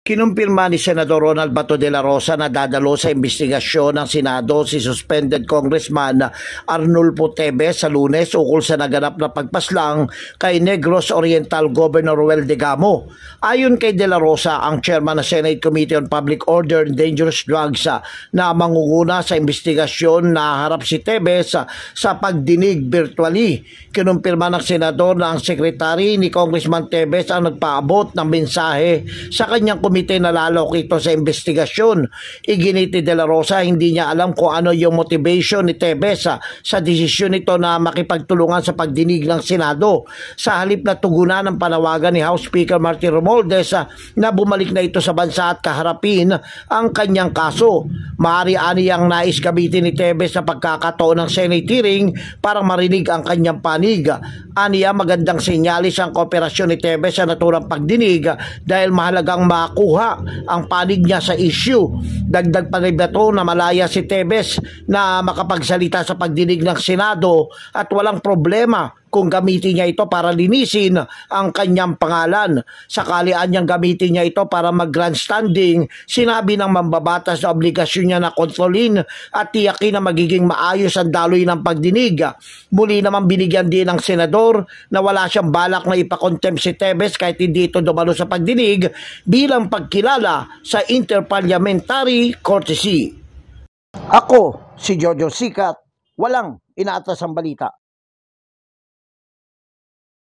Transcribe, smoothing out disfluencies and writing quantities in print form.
Kinumpirma ni Senador Ronald Bato de la Rosa na dadalo sa investigasyon ng Senado si suspended Congressman Arnulfo Teves sa Lunes ukol sa naganap na pagpaslang kay Negros Oriental Governor Roel Degamo. Ayon kay de la Rosa, ang chairman ng Senate Committee on Public Order and Dangerous Drugs na mangunguna sa investigasyon na harap si Teves sa pagdinig virtually. Kinumpirma ng senador na ang sekretary ni Congressman Teves ang nagpaabot ng mensahe sa kanyang komite na lalok ito sa investigasyon. Iginiti de la Rosa hindi niya alam kung ano yung motivation ni Teves sa desisyon nito na makipagtulungan sa pagdinig ng Senado. Sa halip na tugunan ng panawagan ni House Speaker Martin Romualdez na bumalik na ito sa bansa at kaharapin ang kanyang kaso. Maaari ang nais gamitin ni Teves sa pagkakataon ng Senate hearing para marinig ang kanyang panig. Aniya magandang senyalis ang kooperasyon ni Teves sa naturang pagdinig dahil mahalagang makuha ang panig niya sa issue. Dagdag pa rin Bato na malaya si Teves na makapagsalita sa pagdinig ng Senado at walang problema kung gamitin niya ito para linisin ang kanyang pangalan. Sakali niyang gamitin niya ito para mag-grandstanding, sinabi ng mambabatas na obligasyon niya na kontrolin at tiyakin na magiging maayos ang daloy ng pagdinig. Muli naman binigyan din ng senador na wala siyang balak na ipakontempt si Teves kahit hindi ito dumalo sa pagdinig bilang pagkilala sa interparliamentary courtesy. Ako si Jojo Sikat, walang inaatas ang balita.